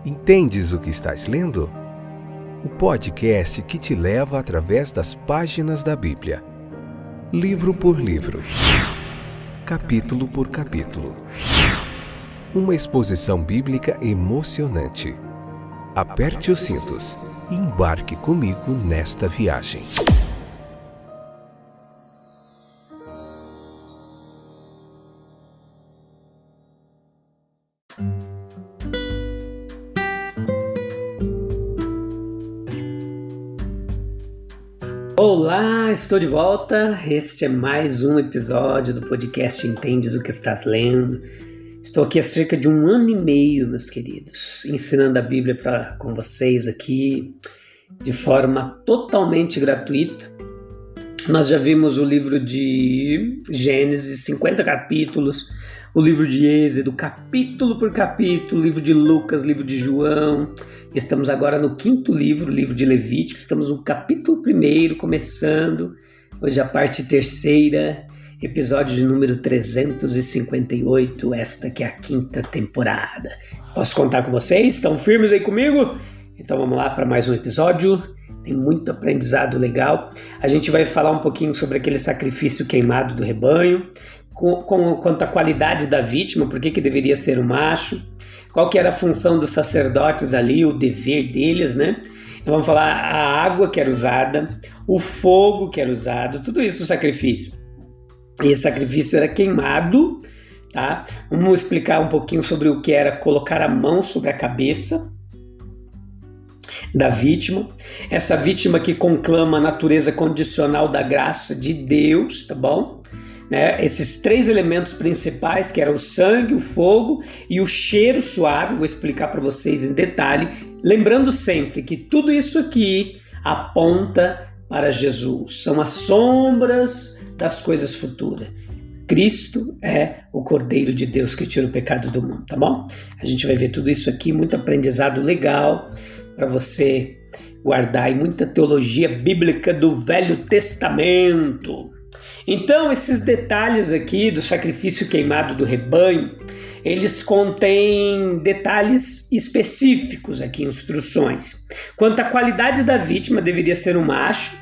Entendes o que estás lendo? O podcast que te leva através das páginas da Bíblia, livro por livro, capítulo por capítulo. Uma exposição bíblica emocionante. Aperte os cintos e embarque comigo nesta viagem. Olá, estou de volta. Este é mais um episódio do podcast Entendes o que estás lendo. Estou aqui há cerca de 1 ano e meio, meus queridos, ensinando a Bíblia com vocês aqui de forma totalmente gratuita. Nós já vimos o livro de Gênesis, 50 capítulos, o livro de Êxodo, capítulo por capítulo, o livro de Lucas, livro de João. Estamos agora no 5º livro, o livro de Levítico. Estamos no capítulo 1, começando hoje a parte 3ª, episódio de número 358, esta que é a 5ª temporada. Posso contar com vocês? Estão firmes aí comigo? Então vamos lá para mais um episódio. Tem muito aprendizado legal. A gente vai falar um pouquinho sobre aquele sacrifício queimado do rebanho, quanto à qualidade da vítima, por que deveria ser um macho, qual que era a função dos sacerdotes ali, o dever deles, né? Então vamos falar a água que era usada, o fogo que era usado, tudo isso o sacrifício. E esse sacrifício era queimado, tá? Vamos explicar um pouquinho sobre o que era colocar a mão sobre a cabeça da vítima, essa vítima que conclama a natureza condicional da graça de Deus, tá bom? Né? Esses 3 elementos principais, que eram o sangue, o fogo e o cheiro suave, vou explicar para vocês em detalhe, lembrando sempre que tudo isso aqui aponta para Jesus, são as sombras das coisas futuras. Cristo é o Cordeiro de Deus que tira o pecado do mundo, tá bom? A gente vai ver tudo isso aqui, muito aprendizado legal para você guardar e muita teologia bíblica do Velho Testamento. Então, esses detalhes aqui do sacrifício queimado do rebanho, eles contêm detalhes específicos aqui, instruções. Quanto à qualidade da vítima, deveria ser um macho,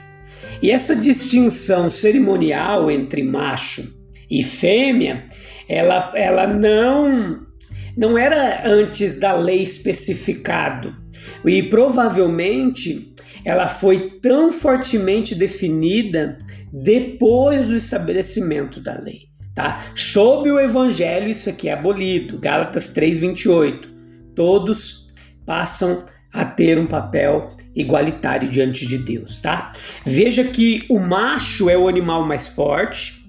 e essa distinção cerimonial entre macho e fêmea, ela não era antes da lei especificado, e provavelmente ela foi tão fortemente definida depois do estabelecimento da lei, tá? Sob o evangelho isso aqui é abolido, Gálatas 3:28, todos passam a ter um papel igualitário diante de Deus, tá? Veja que o macho é o animal mais forte,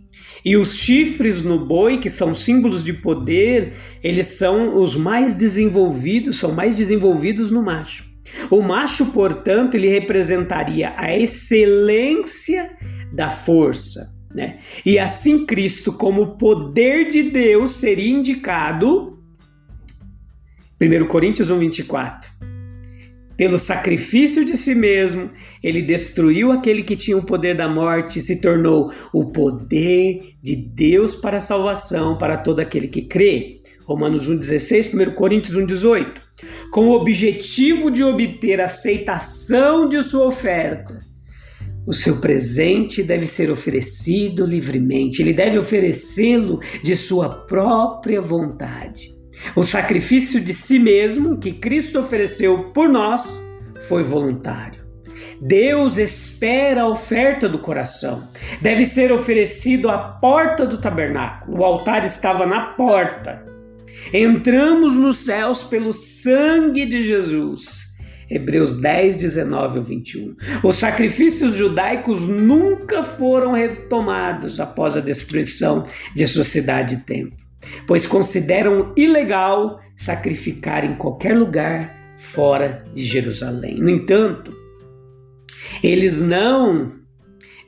e os chifres no boi, que são símbolos de poder, eles são os mais desenvolvidos, são mais desenvolvidos no macho. O macho, portanto, ele representaria a excelência da força, né? E assim Cristo, como poder de Deus, seria indicado, 1 Coríntios 1:24. Pelo sacrifício de si mesmo, ele destruiu aquele que tinha o poder da morte e se tornou o poder de Deus para a salvação para todo aquele que crê. Romanos 1:16, 1 Coríntios 1:18. Com o objetivo de obter aceitação de sua oferta, o seu presente deve ser oferecido livremente. Ele deve oferecê-lo de sua própria vontade. O sacrifício de si mesmo que Cristo ofereceu por nós foi voluntário. Deus espera a oferta do coração. Deve ser oferecido à porta do tabernáculo. O altar estava na porta. Entramos nos céus pelo sangue de Jesus. Hebreus 10:19-21. Os sacrifícios judaicos nunca foram retomados após a destruição de sua cidade e templo, pois consideram ilegal sacrificar em qualquer lugar fora de Jerusalém. No entanto, eles não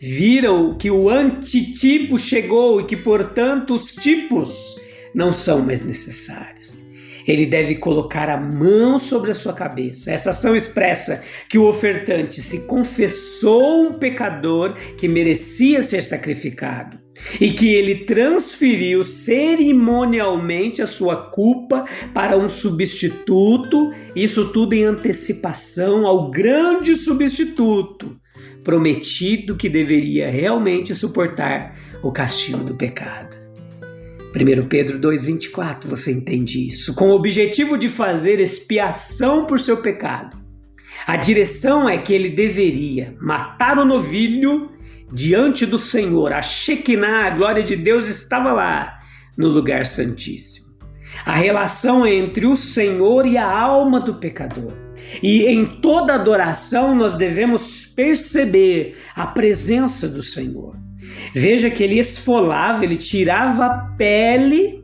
viram que o antitipo chegou e que, portanto, os tipos não são mais necessários. Ele deve colocar a mão sobre a sua cabeça. Essa ação expressa que o ofertante se confessou um pecador que merecia ser sacrificado. e que ele transferiu cerimonialmente a sua culpa para um substituto, isso tudo em antecipação ao grande substituto prometido que deveria realmente suportar o castigo do pecado. 1 Pedro 2,24, você entende isso? Com o objetivo de fazer expiação por seu pecado. A direção é que ele deveria matar o novilho diante do Senhor. A Shekinah, a glória de Deus, estava lá no lugar santíssimo. A relação é entre o Senhor e a alma do pecador. E em toda adoração nós devemos perceber a presença do Senhor. Veja que ele esfolava, ele tirava a pele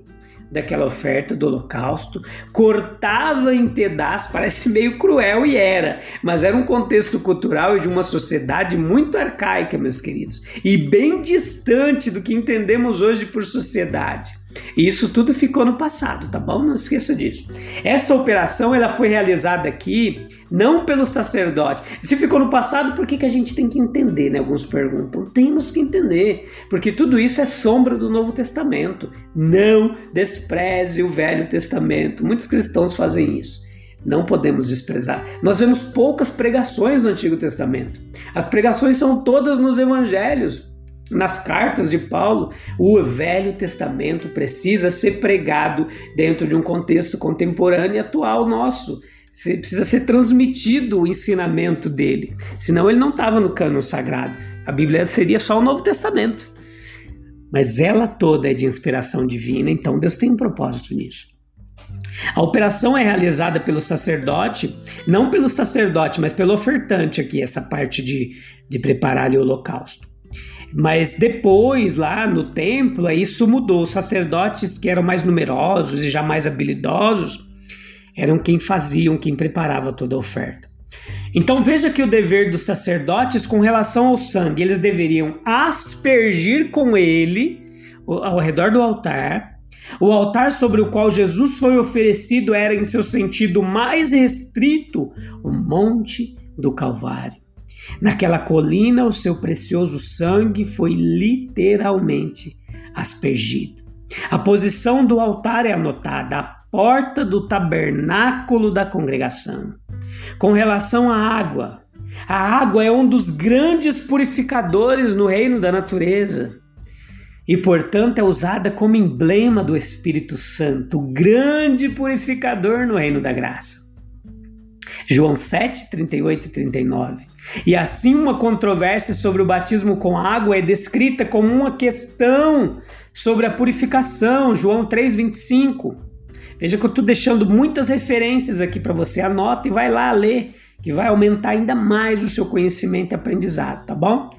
daquela oferta do holocausto, cortava em pedaços, parece meio cruel e era, mas era um contexto cultural e de uma sociedade muito arcaica, meus queridos, e bem distante do que entendemos hoje por sociedade. E isso tudo ficou no passado, tá bom? Não esqueça disso. Essa operação ela foi realizada aqui não pelo sacerdote. Se ficou no passado, por que a gente tem que entender, né? Alguns perguntam. Temos que entender, porque tudo isso é sombra do Novo Testamento. Não despreze o Velho Testamento. Muitos cristãos fazem isso. Não podemos desprezar. Nós vemos poucas pregações no Antigo Testamento. As pregações são todas nos Evangelhos. Nas cartas de Paulo, o Velho Testamento precisa ser pregado dentro de um contexto contemporâneo e atual nosso. Precisa ser transmitido o ensinamento dele. Senão ele não estava no cânon sagrado. A Bíblia seria só o Novo Testamento. Mas ela toda é de inspiração divina, então Deus tem um propósito nisso. A operação é realizada pelo sacerdote, não pelo sacerdote, mas pelo ofertante aqui, essa parte de preparar o holocausto. Mas depois, lá no templo, isso mudou. Os sacerdotes que eram mais numerosos e já mais habilidosos eram quem faziam, quem preparava toda a oferta. Então veja que o dever dos sacerdotes com relação ao sangue, eles deveriam aspergir com ele ao redor do altar. O altar sobre o qual Jesus foi oferecido era, em seu sentido mais restrito, o Monte do Calvário. Naquela colina, o seu precioso sangue foi literalmente aspergido. A posição do altar é anotada à porta do tabernáculo da congregação. Com relação à água, a água é um dos grandes purificadores no reino da natureza e, portanto, é usada como emblema do Espírito Santo, o grande purificador no reino da graça. João 7, 38 e 39. E assim uma controvérsia sobre o batismo com água é descrita como uma questão sobre a purificação. João 3, 25. Veja que eu estou deixando muitas referências aqui para você. Anota e vai lá ler, que vai aumentar ainda mais o seu conhecimento e aprendizado, tá bom?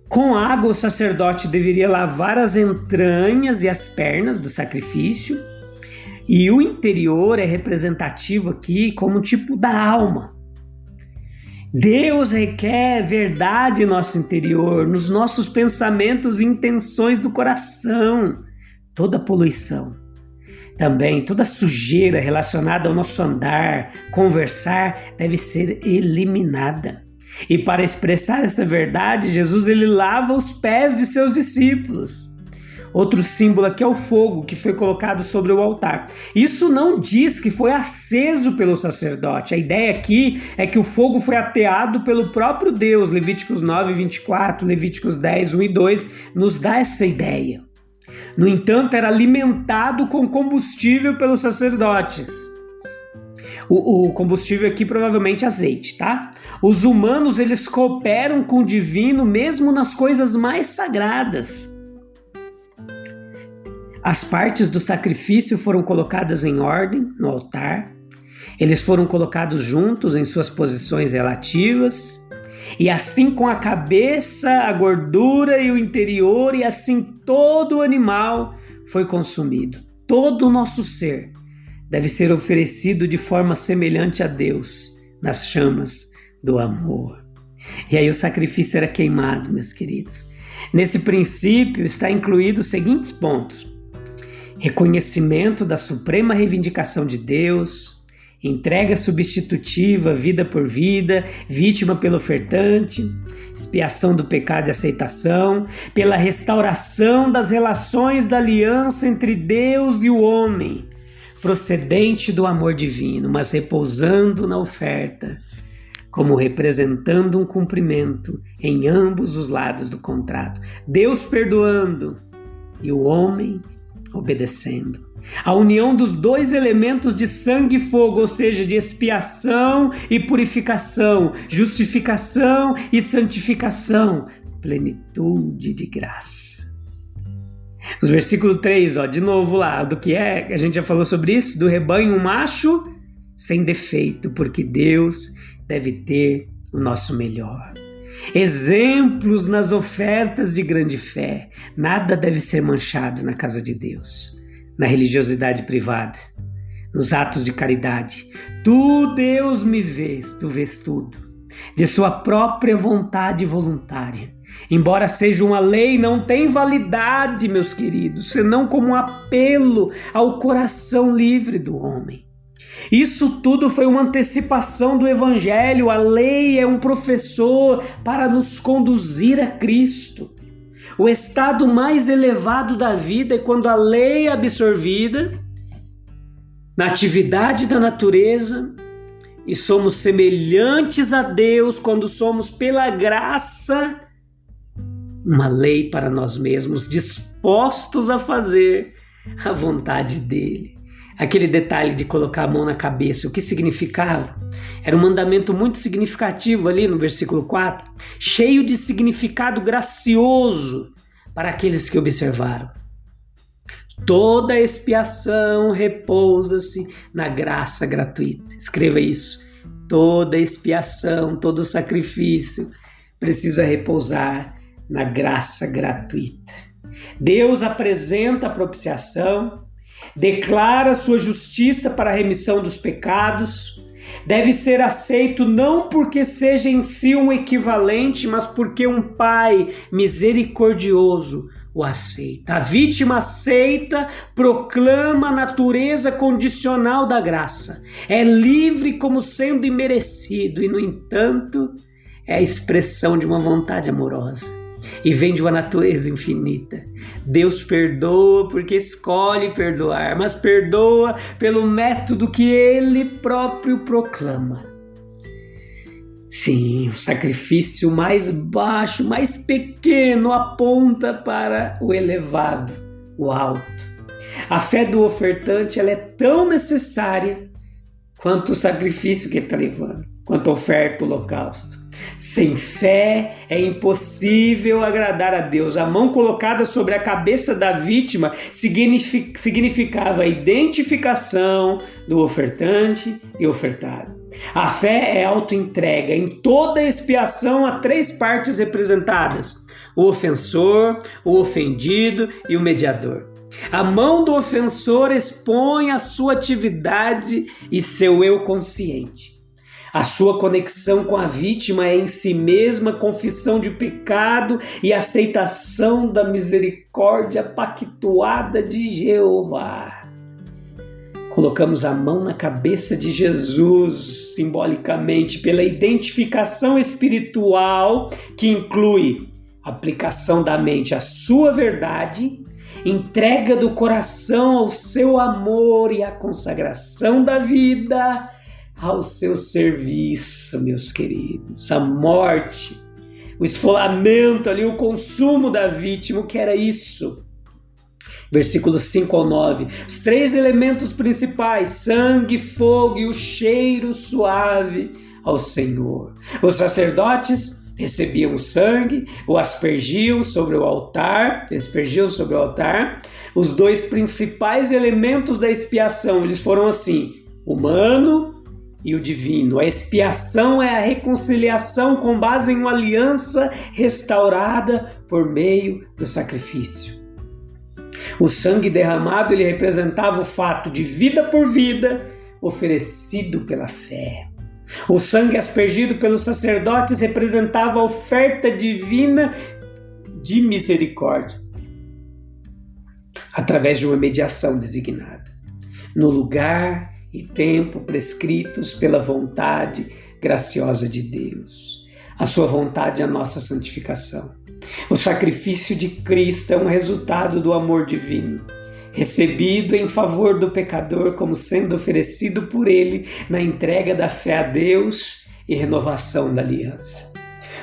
Com água, o sacerdote deveria lavar as entranhas e as pernas do sacrifício. E o interior é representativo aqui como um tipo da alma. Deus requer verdade em nosso interior, nos nossos pensamentos e intenções do coração. Toda poluição, também toda sujeira relacionada ao nosso andar, conversar, deve ser eliminada. E para expressar essa verdade, Jesus ele lava os pés de seus discípulos. Outro símbolo aqui é o fogo que foi colocado sobre o altar. Isso não diz que foi aceso pelo sacerdote. A ideia aqui é que o fogo foi ateado pelo próprio Deus. Levíticos 9, 24, Levíticos 10, 1 e 2 nos dá essa ideia. No entanto, era alimentado com combustível pelos sacerdotes. O combustível aqui provavelmente azeite, tá? Os humanos eles cooperam com o divino mesmo nas coisas mais sagradas. As partes do sacrifício foram colocadas em ordem no altar, eles foram colocados juntos em suas posições relativas, e assim com a cabeça, a gordura e o interior, e assim todo o animal foi consumido. Todo o nosso ser deve ser oferecido de forma semelhante a Deus, nas chamas do amor. E aí o sacrifício era queimado, meus queridos. Nesse princípio está incluído os seguintes pontos: reconhecimento da suprema reivindicação de Deus, entrega substitutiva, vida por vida, vítima pelo ofertante, expiação do pecado e aceitação, pela restauração das relações da aliança entre Deus e o homem, procedente do amor divino, mas repousando na oferta, como representando um cumprimento em ambos os lados do contrato. Deus perdoando e o homem obedecendo. A união dos dois elementos de sangue e fogo, ou seja, de expiação e purificação, justificação e santificação, plenitude de graça. Os versículo 3, de novo lá, do que é, a gente já falou sobre isso, do rebanho macho sem defeito, porque Deus deve ter o nosso melhor. Exemplos nas ofertas de grande fé. Nada deve ser manchado na casa de Deus, na religiosidade privada, nos atos de caridade. Tu, Deus, me vês, tu vês tudo, de sua própria vontade voluntária. Embora seja uma lei, não tem validade, meus queridos, senão como um apelo ao coração livre do homem. Isso tudo foi uma antecipação do Evangelho. A lei é um professor para nos conduzir a Cristo. O estado mais elevado da vida é quando a lei é absorvida na atividade da natureza e somos semelhantes a Deus quando somos, pela graça, uma lei para nós mesmos, dispostos a fazer a vontade dele. Aquele detalhe de colocar a mão na cabeça, o que significava? Era um mandamento muito significativo ali no versículo 4, cheio de significado gracioso para aqueles que observaram. Toda expiação repousa-se na graça gratuita. Escreva isso. Toda expiação, todo sacrifício precisa repousar na graça gratuita. Deus apresenta a propiciação, declara sua justiça para a remissão dos pecados, deve ser aceito não porque seja em si um equivalente, mas porque um Pai misericordioso o aceita. A vítima aceita, proclama a natureza condicional da graça, é livre como sendo imerecido e, no entanto, é a expressão de uma vontade amorosa. E vem de uma natureza infinita. Deus perdoa porque escolhe perdoar, mas perdoa pelo método que Ele próprio proclama. Sim, o sacrifício mais baixo, mais pequeno, aponta para o elevado, o alto. A fé do ofertante ela é tão necessária quanto o sacrifício que ele está levando, quanto a oferta, o holocausto. Sem fé é impossível agradar a Deus. A mão colocada sobre a cabeça da vítima significava a identificação do ofertante e ofertado. A fé é autoentrega. Em toda expiação há três partes representadas: o ofensor, o ofendido e o mediador. A mão do ofensor expõe a sua atividade e seu eu consciente. A sua conexão com a vítima é em si mesma confissão de pecado e aceitação da misericórdia pactuada de Jeová. Colocamos a mão na cabeça de Jesus, simbolicamente, pela identificação espiritual que inclui aplicação da mente à sua verdade, entrega do coração ao seu amor e a consagração da vida ao seu serviço, meus queridos. A morte, o esfolamento ali, o consumo da vítima, o que era isso? Versículos 5 ao 9. Os três elementos principais: sangue, fogo e o cheiro suave ao Senhor. Os sacerdotes recebiam o sangue, o aspergiam sobre o altar, Os dois principais elementos da expiação, eles foram assim: humano e o divino. A expiação é a reconciliação com base em uma aliança restaurada por meio do sacrifício. O sangue derramado, ele representava o fato de vida por vida oferecido pela fé. O sangue aspergido pelos sacerdotes representava a oferta divina de misericórdia, através de uma mediação designada. No lugar e tempo prescritos pela vontade graciosa de Deus. A sua vontade é a nossa santificação. O sacrifício de Cristo é um resultado do amor divino, recebido em favor do pecador como sendo oferecido por ele na entrega da fé a Deus e renovação da aliança.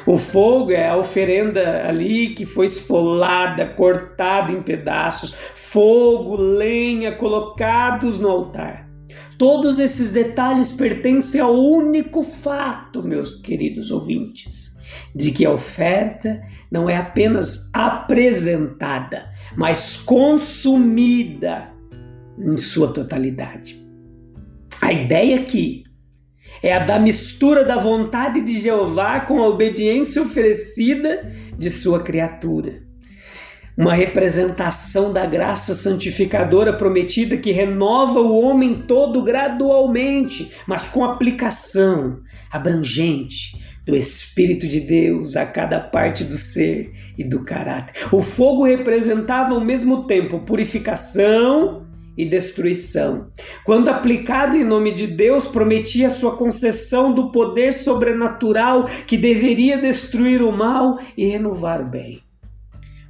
O fogo é a oferenda ali que foi esfolada, cortada em pedaços, fogo, lenha colocados no altar. Todos esses detalhes pertencem ao único fato, meus queridos ouvintes, de que a oferta não é apenas apresentada, mas consumida em sua totalidade. A ideia aqui é a da mistura da vontade de Jeová com a obediência oferecida de sua criatura. Uma representação da graça santificadora prometida que renova o homem todo gradualmente, mas com aplicação abrangente do Espírito de Deus a cada parte do ser e do caráter. O fogo representava ao mesmo tempo purificação e destruição. Quando aplicado em nome de Deus, prometia sua concessão do poder sobrenatural que deveria destruir o mal e renovar o bem.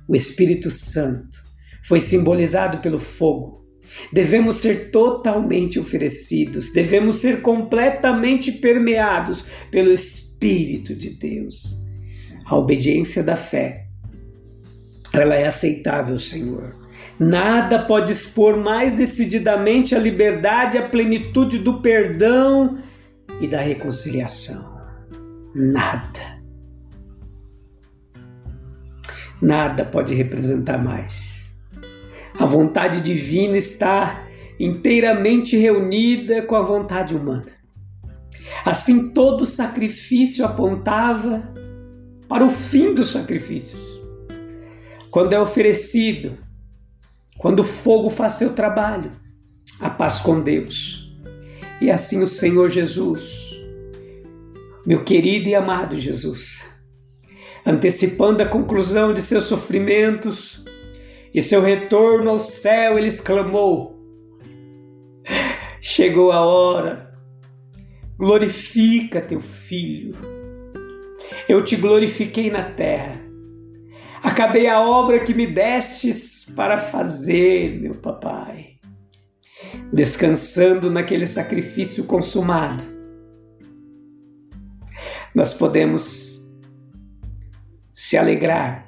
O Espírito Santo foi simbolizado pelo fogo. Devemos ser totalmente oferecidos, devemos ser completamente permeados pelo Espírito de Deus. A obediência da fé, ela é aceitável, Senhor. Nada pode expor mais decididamente a liberdade e a plenitude do perdão e da reconciliação. Nada. Nada pode representar mais. A vontade divina está inteiramente reunida com a vontade humana. Assim, todo sacrifício apontava para o fim dos sacrifícios. Quando é oferecido, quando o fogo faz seu trabalho, a paz com Deus. E assim o Senhor Jesus, meu querido e amado Jesus, antecipando a conclusão de seus sofrimentos e seu retorno ao céu, ele exclamou: chegou a hora, glorifica teu filho. Eu te glorifiquei na terra, acabei a obra que me destes para fazer, meu papai. Descansando naquele sacrifício consumado, nós podemos se alegrar,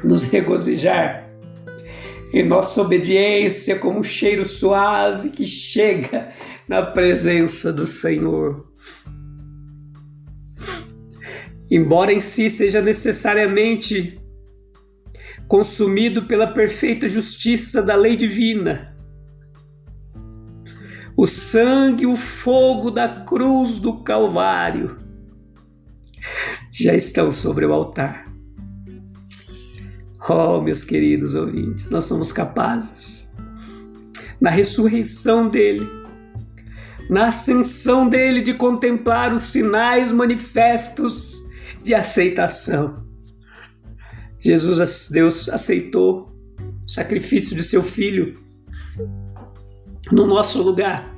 nos regozijar em nossa obediência como um cheiro suave que chega na presença do Senhor. Embora em si seja necessariamente consumido pela perfeita justiça da lei divina, o sangue e o fogo da cruz do Calvário já estão sobre o altar. Oh, meus queridos ouvintes, nós somos capazes, na ressurreição dele, na ascensão dele, de contemplar os sinais manifestos de aceitação. Jesus, Deus, aceitou o sacrifício de seu filho no nosso lugar.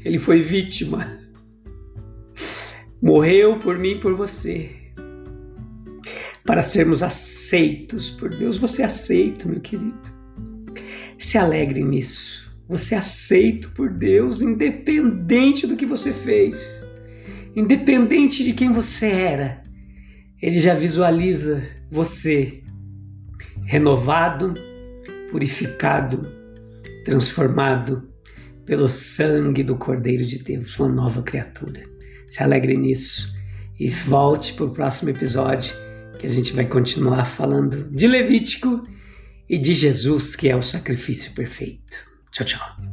Ele foi vítima, morreu por mim e por você, para sermos aceitos por Deus. Você é aceito, meu querido. Se alegre nisso. Você é aceito por Deus, independente do que você fez, independente de quem você era. Ele já visualiza você renovado, purificado, transformado pelo sangue do Cordeiro de Deus, uma nova criatura. Se alegre nisso e volte para o próximo episódio, que a gente vai continuar falando de Levítico e de Jesus, que é o sacrifício perfeito. Tchau, tchau.